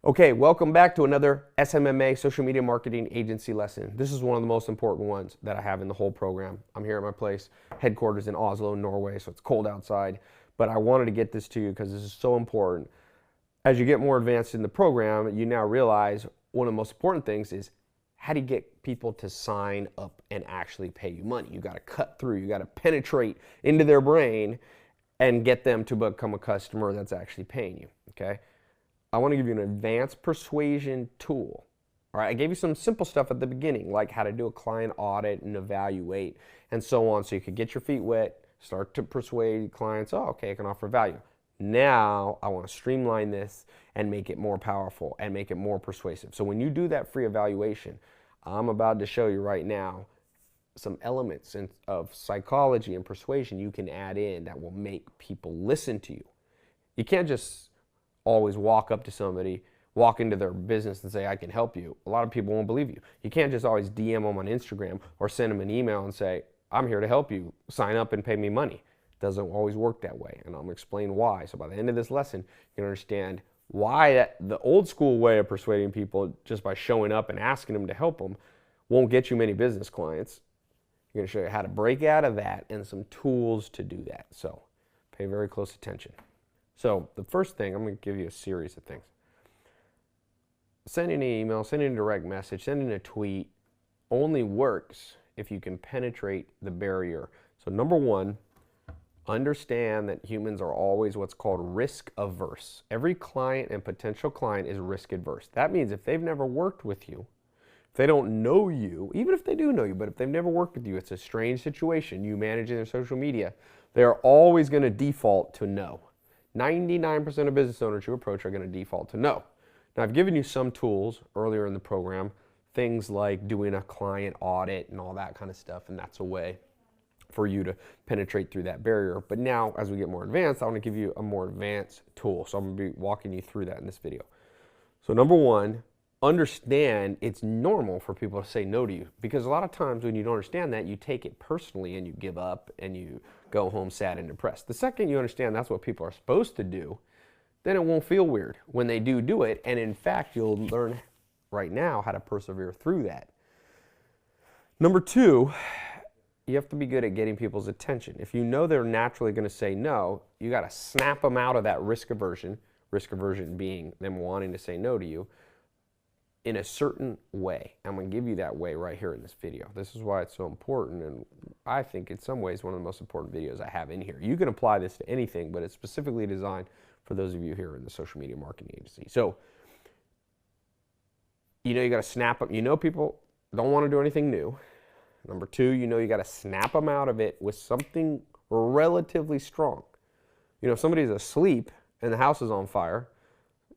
Okay, welcome back to another SMMA, Social Media Marketing Agency lesson. This is one of the most important ones that I have in the whole program. I'm here at my place, headquarters in Oslo, Norway, so it's cold outside. But I wanted to get this to you because this is so important. As you get more advanced in the program, you now realize one of the most important things is how do you get people to sign up and actually pay you money? You got to cut through, you got to penetrate into their brain and get them to become a customer that's actually paying you, okay? I want to give you an advanced persuasion tool. All right, I gave you some simple stuff at the beginning, like how to do a client audit and evaluate and so on, so you could get your feet wet, start to persuade clients, oh, okay, I can offer value. Now, I want to streamline this and make it more powerful and make it more persuasive. So when you do that free evaluation, I'm about to show you right now some elements of psychology and persuasion you can add in that will make people listen to you. You can't just always walk up to somebody, walk into their business and say, I can help you. A lot of people won't believe you. You can't just always DM them on Instagram or send them an email and say, I'm here to help you. Sign up and pay me money. It doesn't always work that way, and I'm going to explain why. So by the end of this lesson, you can understand why the old school way of persuading people just by showing up and asking them to help them won't get you many business clients. I'm going to show you how to break out of that and some tools to do that. So pay very close attention. So the first thing, I'm going to give you a series of things. Sending an email, sending a direct message, sending a tweet only works if you can penetrate the barrier. So number one, understand that humans are always what's called risk averse. Every client and potential client is risk adverse. That means if they've never worked with you, if they don't know you, even if they do know you, but if they've never worked with you, it's a strange situation, you managing their social media, they're always going to default to no. 99% of business owners you approach are going to default to no. Now, I've given you some tools earlier in the program, things like doing a client audit and all that kind of stuff, and that's a way for you to penetrate through that barrier. But now, as we get more advanced, I want to give you a more advanced tool. So I'm going to be walking you through that in this video. So number one, understand it's normal for people to say no to you, because a lot of times when you don't understand that, you take it personally and you give up and you go home sad and depressed. The second you understand that's what people are supposed to do, then it won't feel weird when they do it, and in fact you'll learn right now how to persevere through that. Number two, you have to be good at getting people's attention. If you know they're naturally going to say no, you got to snap them out of that risk aversion being them wanting to say no to you, in a certain way. I'm going to give you that way right here in this video. This is why it's so important, and I think in some ways one of the most important videos I have in here. You can apply this to anything, but it's specifically designed for those of you here in the social media marketing agency. So, you know you got to snap them. You know people don't want to do anything new. Number two, you know you got to snap them out of it with something relatively strong. You know, if somebody's asleep and the house is on fire,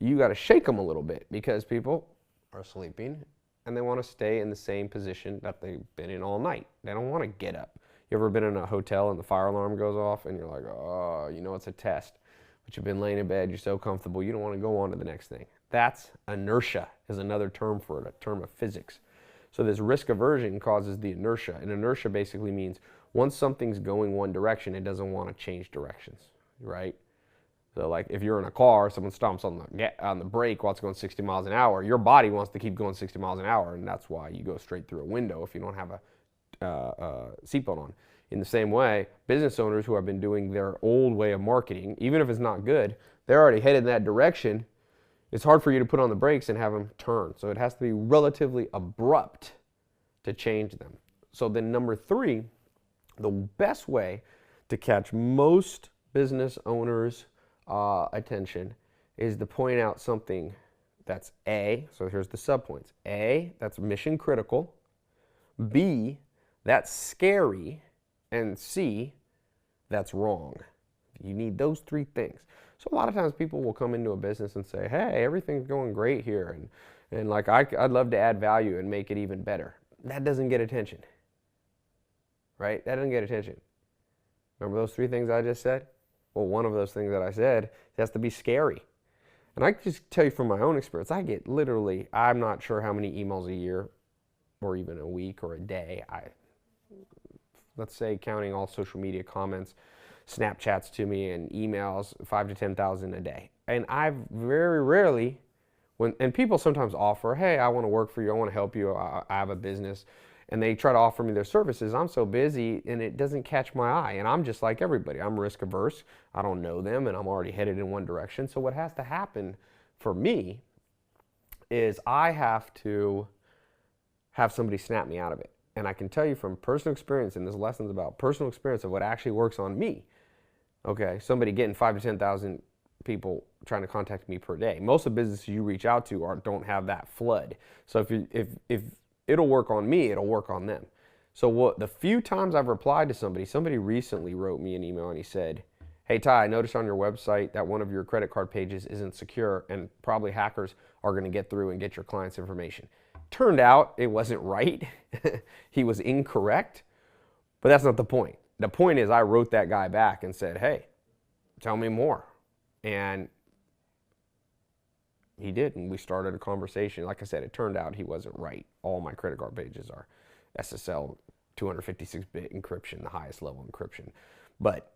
you got to shake them a little bit, because people are sleeping and they want to stay in the same position that they've been in all night. They don't want to get up. You ever been in a hotel and the fire alarm goes off and you're like, oh, you know it's a test, but you've been laying in bed, you're so comfortable, you don't want to go on to the next thing. That's inertia, is another term for it, a term of physics. So this risk aversion causes the inertia, and inertia basically means once something's going one direction, it doesn't want to change directions, right? So like if you're in a car, someone stomps on the brake while it's going 60 miles an hour, your body wants to keep going 60 miles an hour, and that's why you go straight through a window if you don't have a seatbelt on. In the same way, business owners who have been doing their old way of marketing, even if it's not good, they're already headed in that direction. It's hard for you to put on the brakes and have them turn. So it has to be relatively abrupt to change them. So then number three, the best way to catch most business owners' attention is to point out something that's A, so here's the subpoints. A, that's mission critical. B, that's scary. And C, that's wrong. You need those three things. So a lot of times people will come into a business and say, hey, everything's going great here, and like I'd love to add value and make it even better. That doesn't get attention, right? That doesn't get attention. Remember those three things I just said? Well, one of those things that I said has to be scary. And I can just tell you from my own experience, I get literally, I'm not sure how many emails a year or even a week or a day. Let's say counting all social media comments, Snapchats to me and emails, 5,000 to 10,000 a day. And I've very rarely And people sometimes offer, hey, I want to work for you, I want to help you, I have a business, and they try to offer me their services. I'm so busy and it doesn't catch my eye, and I'm just like everybody. I'm risk averse, I don't know them, and I'm already headed in one direction. So what has to happen for me is I have to have somebody snap me out of it. And I can tell you from personal experience, and this lesson's about personal experience of what actually works on me. Okay, somebody getting 5,000 to 10,000 people trying to contact me per day. Most of the businesses you reach out to don't have that flood. So if it'll work on me, it'll work on them. So the few times I've replied to somebody recently wrote me an email and he said, hey Ty, I noticed on your website that one of your credit card pages isn't secure and probably hackers are going to get through and get your client's information. Turned out it wasn't right. He was incorrect, but that's not the point. The point is I wrote that guy back and said, hey, tell me more. And he did, and we started a conversation. Like I said, it turned out he wasn't right. All my credit card pages are SSL 256-bit encryption, the highest level encryption. But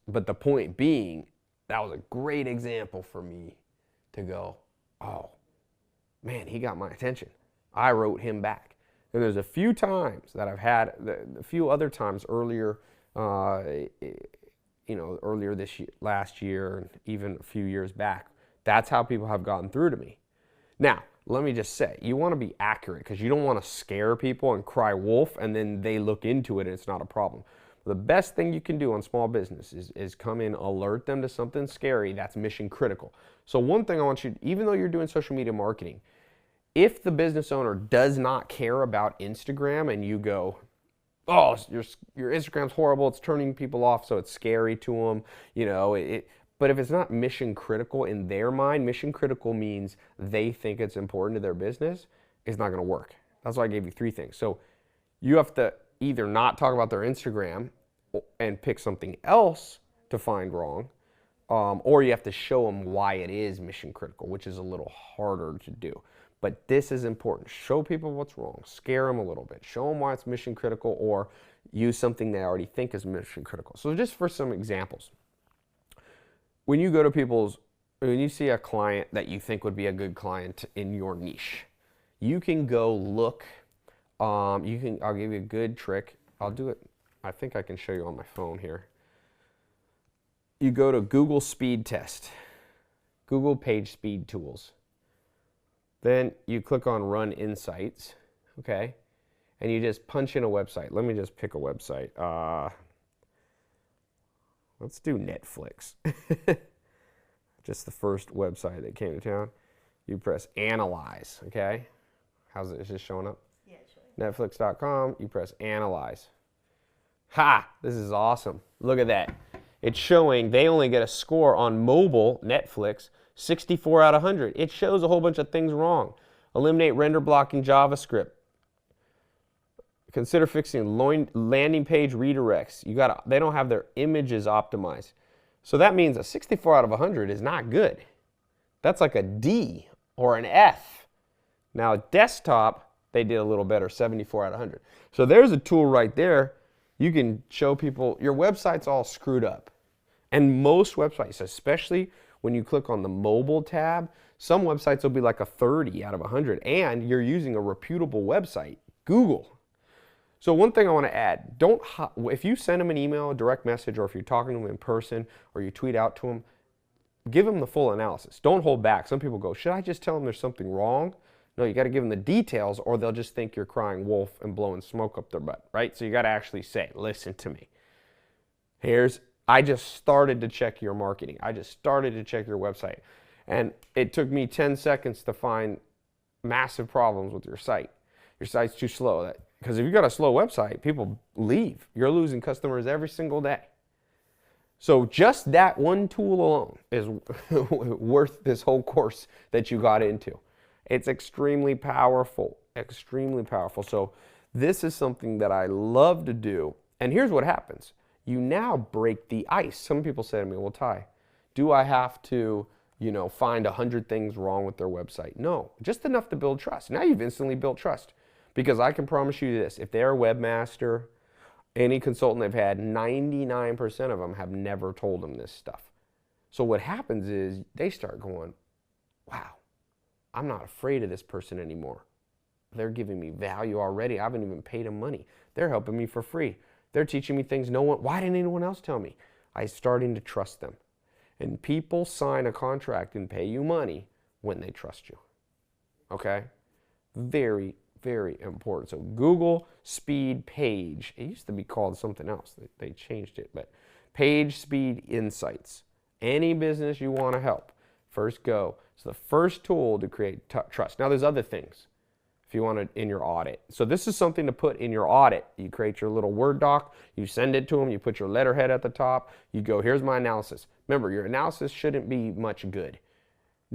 the point being, that was a great example for me to go, oh, man, he got my attention. I wrote him back. And there's a few times that I've had, a few other times earlier, earlier this year, last year, and even a few years back. That's how people have gotten through to me. Now, let me just say, you want to be accurate because you don't want to scare people and cry wolf and then they look into it and it's not a problem. The best thing you can do on small business is come in, alert them to something scary that's mission critical. So one thing I want you, even though you're doing social media marketing, if the business owner does not care about Instagram and you go, oh, your Instagram's horrible, it's turning people off, so it's scary to them, but if it's not mission critical in their mind, mission critical means they think it's important to their business, it's not going to work. That's why I gave you 3 things. So you have to either not talk about their Instagram and pick something else to find wrong, or you have to show them why it is mission critical, which is a little harder to do. But this is important. Show people what's wrong. Scare them a little bit. Show them why it's mission critical, or use something they already think is mission critical. So just for some examples. When you go to when you see a client that you think would be a good client in your niche, you can go look, I'll give you a good trick. I'll do it, I think I can show you on my phone here. You go to Google Speed Test, Google Page Speed Tools. Then you click on Run Insights, okay? And you just punch in a website. Let me just pick a website. Let's do Netflix. Just the first website that came to town. You press Analyze, okay? How's it? Is this showing up? Yeah, it's showing. Netflix.com, you press Analyze. Ha! This is awesome. Look at that. It's showing they only get a score on mobile, Netflix, 64 out of 100. It shows a whole bunch of things wrong. Eliminate render blocking JavaScript. Consider fixing landing page redirects. They don't have their images optimized. So that means a 64 out of 100 is not good. That's like a D or an F. Now desktop, they did a little better, 74 out of 100. So there's a tool right there. You can show people your website's all screwed up. And most websites, especially when you click on the mobile tab, some websites will be like a 30 out of 100, and you're using a reputable website, Google. So one thing I want to add, if you send them an email, a direct message, or if you're talking to them in person, or you tweet out to them, give them the full analysis. Don't hold back. Some people go, should I just tell them there's something wrong? No, you got to give them the details, or they'll just think you're crying wolf and blowing smoke up their butt, right? So you got to actually say, listen to me. I just started to check your marketing. I just started to check your website. And it took me 10 seconds to find massive problems with your site. Your site's too slow. Because if you've got a slow website, people leave. You're losing customers every single day. So just that one tool alone is worth this whole course that you got into. It's extremely powerful, extremely powerful. So this is something that I love to do. And here's what happens. You now break the ice. Some people say to me, well, Ty, do I have to, find 100 things wrong with their website? No, just enough to build trust. Now you've instantly built trust. Because I can promise you this, if they're a webmaster, any consultant they've had, 99% of them have never told them this stuff. So what happens is they start going, wow, I'm not afraid of this person anymore. They're giving me value already. I haven't even paid them money. They're helping me for free. They're teaching me things why didn't anyone else tell me? I'm starting to trust them. And people sign a contract and pay you money when they trust you. Okay? Very, very important. So Google Speed Page. It used to be called something else. They changed it. But Page Speed Insights. Any business you want to help, first go. It's the first tool to create trust. Now there's other things if you want to in your audit. So this is something to put in your audit. You create your little Word doc, you send it to them, you put your letterhead at the top, you go, here's my analysis. Remember, your analysis shouldn't be much good.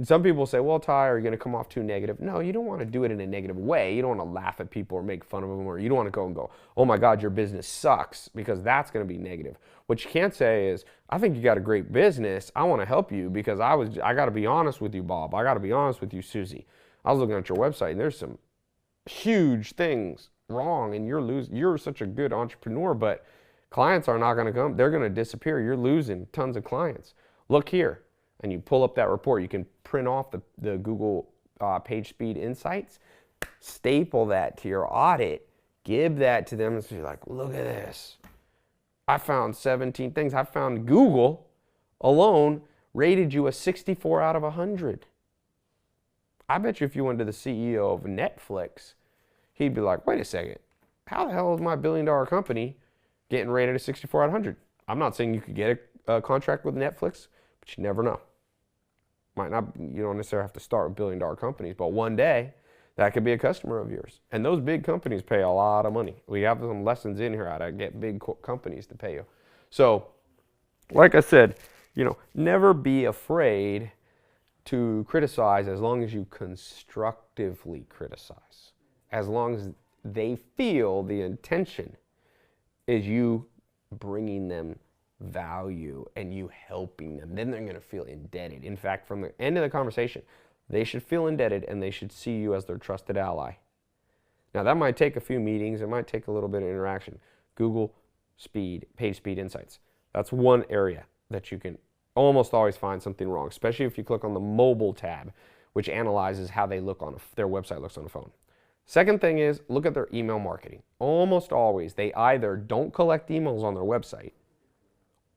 Some people say, well, Ty, are you going to come off too negative? No, you don't want to do it in a negative way. You don't want to laugh at people or make fun of them, or you don't want to go and go, oh my God, your business sucks, because that's going to be negative. What you can't say is, I think you got a great business. I want to help you because I got to be honest with you, Bob. I got to be honest with you, Susie. I was looking at your website and there's some huge things wrong, and you're such a good entrepreneur, but clients are not going to come. They're going to disappear. You're losing tons of clients. Look here. And you pull up that report. You can print off the Google Page Speed Insights, staple that to your audit, give that to them, and so you're like, look at this. I found 17 things. I found Google alone rated you a 64 out of 100. I bet you if you went to the CEO of Netflix, he'd be like, wait a second, how the hell is my billion-dollar company getting rated a 64 out of 100? I'm not saying you could get a contract with Netflix, but you never know. Might not, you don't necessarily have to start with billion-dollar companies, but one day that could be a customer of yours. And those big companies pay a lot of money. We have some lessons in here how to get big companies to pay you. So, like I said, never be afraid to criticize as long as you constructively criticize. As long as they feel the intention is you bringing them value and you helping them, then they're going to feel indebted. In fact, from the end of the conversation, they should feel indebted and they should see you as their trusted ally. Now that might take a few meetings, it might take a little bit of interaction. Google Page Speed Insights. That's one area that you can almost always find something wrong, especially if you click on the mobile tab, which analyzes how they look on their website looks on the phone. Second thing is, look at their email marketing. Almost always, they either don't collect emails on their website,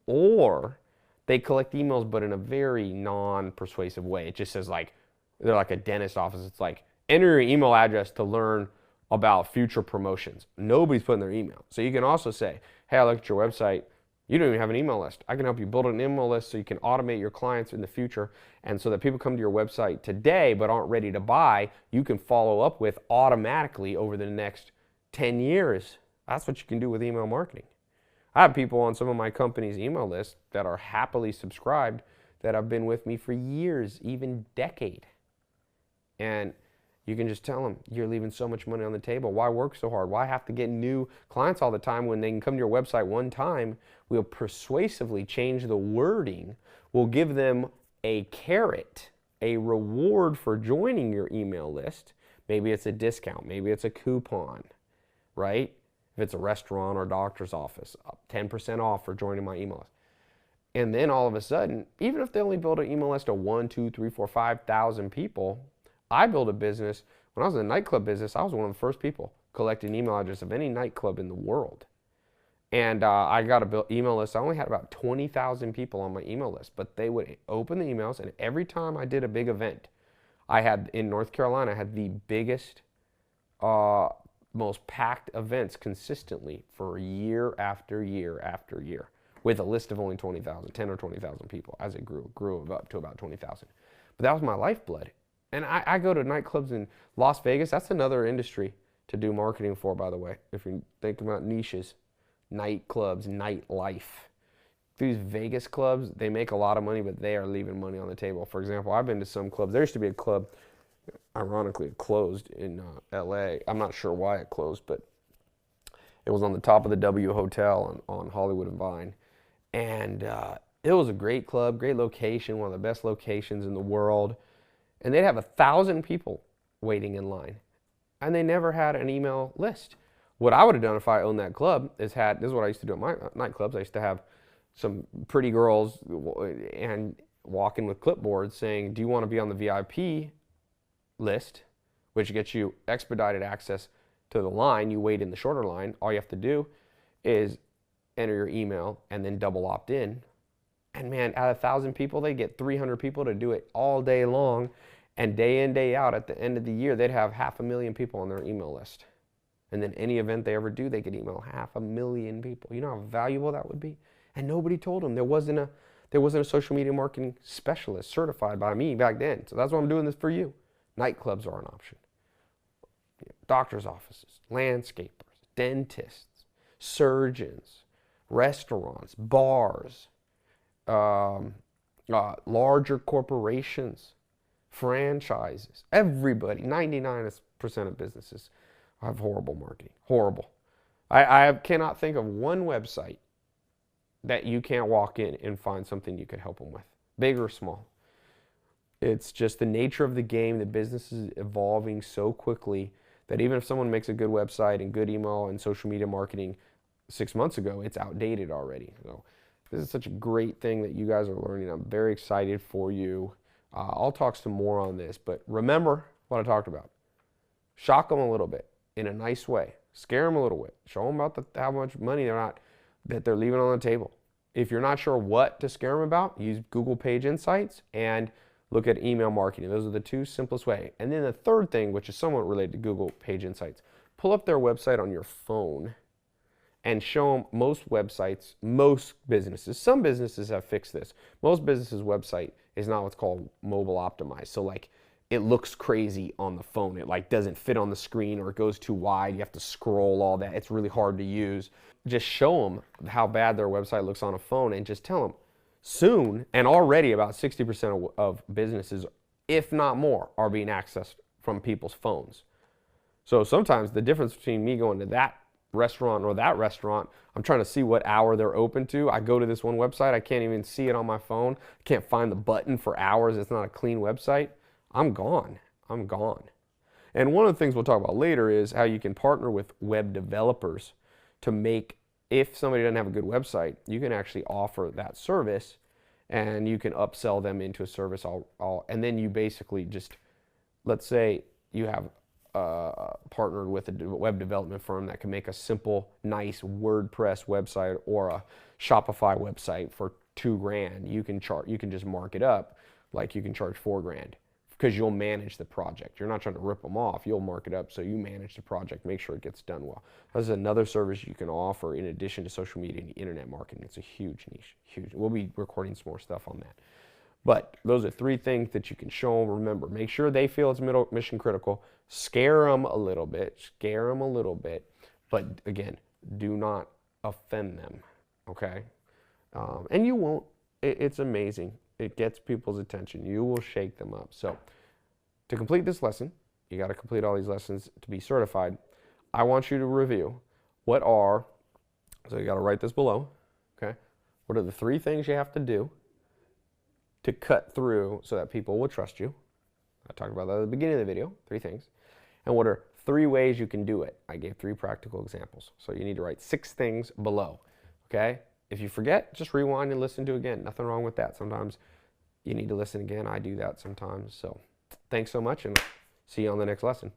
or they collect emails but in a very non-persuasive way. It just says they're like a dentist office. It's like, enter your email address to learn about future promotions. Nobody's putting their email. So you can also say, hey, I looked at your website. You don't even have an email list. I can help you build an email list so you can automate your clients in the future, and so that people come to your website today but aren't ready to buy, you can follow up with automatically over the next 10 years. That's what you can do with email marketing. I have people on some of my company's email lists that are happily subscribed that have been with me for years, even decade. And you can just tell them, you're leaving so much money on the table. Why work so hard? Why have to get new clients all the time when they can come to your website one time? We'll persuasively change the wording. We'll give them a carrot, a reward for joining your email list. Maybe it's a discount. Maybe it's a coupon, right? If it's a restaurant or doctor's office, 10% off for joining my email list. And then all of a sudden, even if they only build an email list of 1, 2, 3, 4, 5,000 people, I built a business. When I was in the nightclub business, I was one of the first people collecting email address of any nightclub in the world. And I got a email list. I only had about 20,000 people on my email list, but they would open the emails, and every time I did a big event, I had, in North Carolina, I had the biggest, most packed events consistently for year after year after year, with a list of only 20,000, 10 or 20,000 people. As it grew up to about 20,000. But that was my lifeblood. And I go to nightclubs in Las Vegas. That's another industry to do marketing for, by the way, if you think about niches. Nightclubs, nightlife. These Vegas clubs, they make a lot of money, but they are leaving money on the table. For example, I've been to some clubs. There used to be a club, ironically, it closed in LA. I'm not sure why it closed, but it was on the top of the W Hotel on Hollywood and Vine. And it was a great club, great location, one of the best locations in the world. And they'd have 1,000 people waiting in line. And they never had an email list. What I would have done if I owned that club is this is what I used to do at my nightclubs. I used to have some pretty girls and walk in with clipboards saying, do you want to be on the VIP list, which gets you expedited access to the line. You wait in the shorter line. All you have to do is enter your email and then double opt in. And man, out of 1,000 people, they get 300 people to do it all day long. And day in, day out, at the end of the year, they'd have 500,000 people on their email list. And then any event they ever do, they could email 500,000 people. You know how valuable that would be? And nobody told them. There wasn't a social media marketing specialist certified by me back then. So that's why I'm doing this for you. Nightclubs are an option. Doctor's offices, landscapers, dentists, surgeons, restaurants, bars, larger corporations, franchises, everybody, 99% of businesses have horrible marketing. Horrible. I cannot think of one website that you can't walk in and find something you could help them with, big or small. It's just the nature of the game. The business is evolving so quickly that even if someone makes a good website and good email and social media marketing 6 months ago, it's outdated already. So this is such a great thing that you guys are learning. I'm very excited for you. I'll talk some more on this, but remember what I talked about. Shock them a little bit in a nice way. Scare them a little bit. Show them about how much money they're leaving on the table. If you're not sure what to scare them about, use Google Page Insights and look at email marketing. Those are the two simplest ways. And then the third thing, which is somewhat related to Google Page Insights, pull up their website on your phone and show them most websites, most businesses. Some businesses have fixed this. Most businesses' website is not what's called mobile optimized. So like it looks crazy on the phone. It like doesn't fit on the screen or it goes too wide. You have to scroll all that. It's really hard to use. Just show them how bad their website looks on a phone and just tell them soon, and already about 60% of businesses, if not more, are being accessed from people's phones. So sometimes the difference between me going to that restaurant or that restaurant, I'm trying to see what hour they're open to. I go to this one website, I can't even see it on my phone. I can't find the button for hours. It's not a clean website. I'm gone. And one of the things we'll talk about later is how you can partner with web developers to make, if somebody doesn't have a good website, you can actually offer that service and you can upsell them into a service. And then you basically just, let's say you have partnered with a web development firm that can make a simple, nice WordPress website or a Shopify website for $2,000. You can just mark it up like you can charge $4,000 because you'll manage the project. You're not trying to rip them off. You'll mark it up so you manage the project, make sure it gets done well. This is another service you can offer in addition to social media and internet marketing. It's a huge niche, huge. We'll be recording some more stuff on that. But those are 3 things that you can show them. Remember, make sure they feel it's mission critical. Scare them a little bit. But again, do not offend them, okay? And you won't. It's amazing. It gets people's attention. You will shake them up. So to complete this lesson, you got to complete all these lessons to be certified. I want you to review so you got to write this below, okay? What are the 3 things you have to do to cut through so that people will trust you? I talked about that at the beginning of the video, 3 things. And what are 3 ways you can do it? I gave 3 practical examples. So you need to write 6 things below, okay? If you forget, just rewind and listen to it again. Nothing wrong with that. Sometimes you need to listen again. I do that sometimes. So thanks so much, and see you on the next lesson.